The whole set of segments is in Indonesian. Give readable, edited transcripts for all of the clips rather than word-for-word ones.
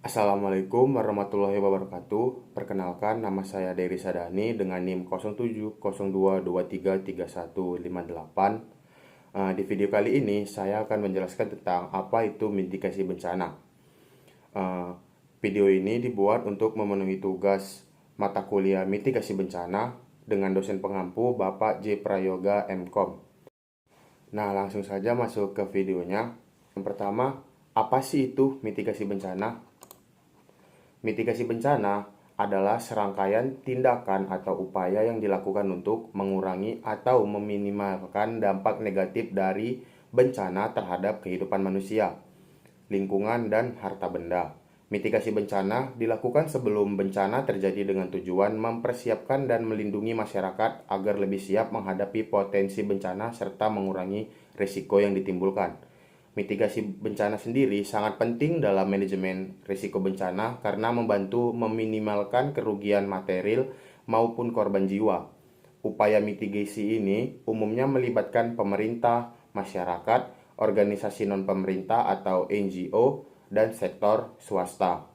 Assalamualaikum warahmatullahi wabarakatuh. Perkenalkan, nama saya Dery Sadani dengan NIM 0702233158. Di video kali ini saya akan menjelaskan tentang apa itu mitigasi bencana. Eh, Video ini dibuat untuk memenuhi tugas mata kuliah mitigasi bencana dengan dosen pengampu Bapak J. Prayoga MKom. Nah, langsung saja masuk ke videonya. Yang pertama, apa sih itu mitigasi bencana? Mitigasi bencana adalah serangkaian tindakan atau upaya yang dilakukan untuk mengurangi atau meminimalkan dampak negatif dari bencana terhadap kehidupan manusia, lingkungan, dan harta benda. Mitigasi bencana dilakukan sebelum bencana terjadi dengan tujuan mempersiapkan dan melindungi masyarakat agar lebih siap menghadapi potensi bencana serta mengurangi risiko yang ditimbulkan. Mitigasi bencana sendiri sangat penting dalam manajemen risiko bencana karena membantu meminimalkan kerugian material maupun korban jiwa. Upaya mitigasi ini umumnya melibatkan pemerintah, masyarakat, organisasi non-pemerintah atau NGO, dan sektor swasta.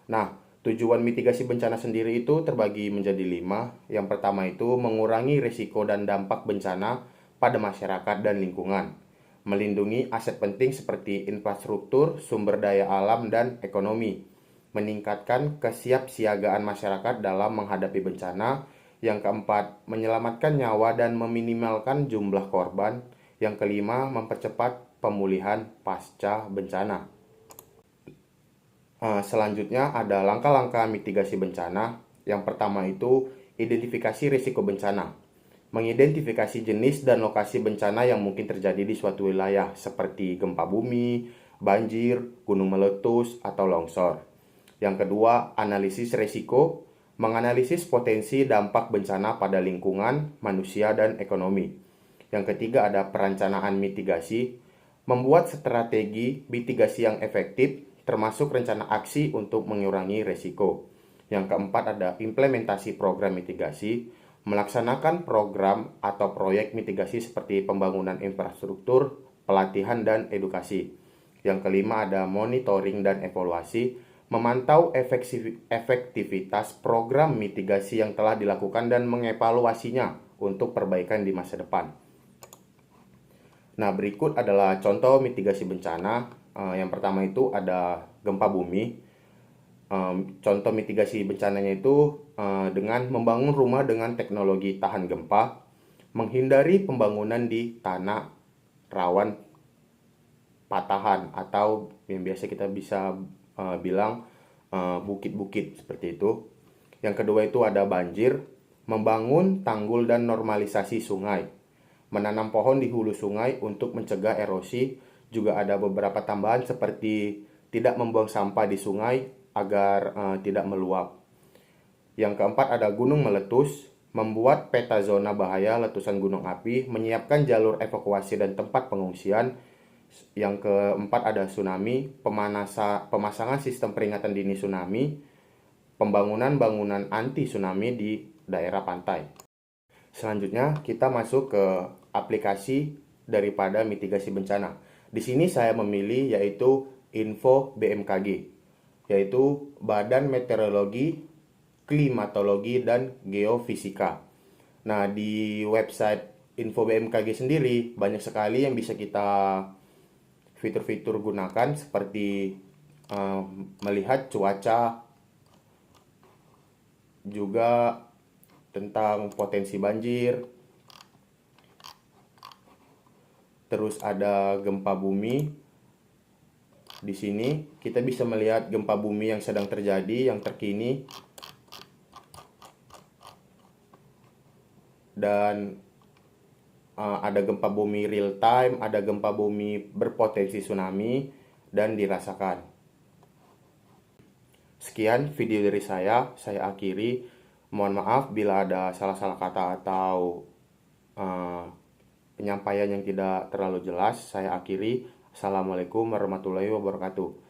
Nah, tujuan mitigasi bencana sendiri itu terbagi menjadi 5. Yang pertama itu mengurangi risiko dan dampak bencana pada masyarakat dan lingkungan, melindungi aset penting seperti infrastruktur, sumber daya alam, dan ekonomi, meningkatkan kesiapsiagaan masyarakat dalam menghadapi bencana. Yang keempat, menyelamatkan nyawa dan meminimalkan jumlah korban. Yang kelima, mempercepat pemulihan pasca bencana. Selanjutnya ada langkah-langkah mitigasi bencana. Yang pertama itu identifikasi risiko bencana. Mengidentifikasi jenis dan lokasi bencana yang mungkin terjadi di suatu wilayah seperti gempa bumi, banjir, gunung meletus, atau longsor. Yang kedua, analisis risiko. Menganalisis potensi dampak bencana pada lingkungan, manusia, dan ekonomi. Yang ketiga ada perencanaan mitigasi. Membuat strategi mitigasi yang efektif, termasuk rencana aksi untuk mengurangi risiko. Yang keempat ada implementasi program mitigasi, melaksanakan program atau proyek mitigasi seperti pembangunan infrastruktur, pelatihan, dan edukasi. Yang kelima ada monitoring dan evaluasi, memantau efektivitas program mitigasi yang telah dilakukan dan mengevaluasinya untuk perbaikan di masa depan. Nah, berikut adalah contoh mitigasi bencana. Yang pertama itu ada gempa bumi. Contoh mitigasi bencananya itu dengan membangun rumah dengan teknologi tahan gempa, menghindari pembangunan di tanah rawan patahan atau yang biasa kita bisa bilang bukit-bukit seperti itu. Yang kedua itu ada banjir, membangun tanggul dan normalisasi sungai, menanam pohon di hulu sungai untuk mencegah erosi. Juga ada beberapa tambahan seperti tidak membuang sampah di sungai agar tidak meluap. Yang keempat ada gunung meletus, membuat peta zona bahaya letusan gunung api, menyiapkan jalur evakuasi dan tempat pengungsian. Yang keempat ada tsunami, pemasangan sistem peringatan dini tsunami, pembangunan bangunan anti tsunami di daerah pantai. Selanjutnya kita masuk ke aplikasi daripada mitigasi bencana. Di sini saya memilih yaitu Info BMKG, yaitu Badan Meteorologi, Klimatologi, dan Geofisika. Nah, di website Info BMKG sendiri banyak sekali yang bisa kita fitur-fitur gunakan seperti melihat cuaca, juga tentang potensi banjir, terus ada gempa bumi. Di sini kita bisa melihat gempa bumi yang sedang terjadi, yang terkini, dan ada gempa bumi real time, ada gempa bumi berpotensi tsunami, dan dirasakan. Sekian video dari saya akhiri. Mohon maaf bila ada salah-salah kata atau penyampaian yang tidak terlalu jelas. Saya akhiri. Assalamualaikum warahmatullahi wabarakatuh.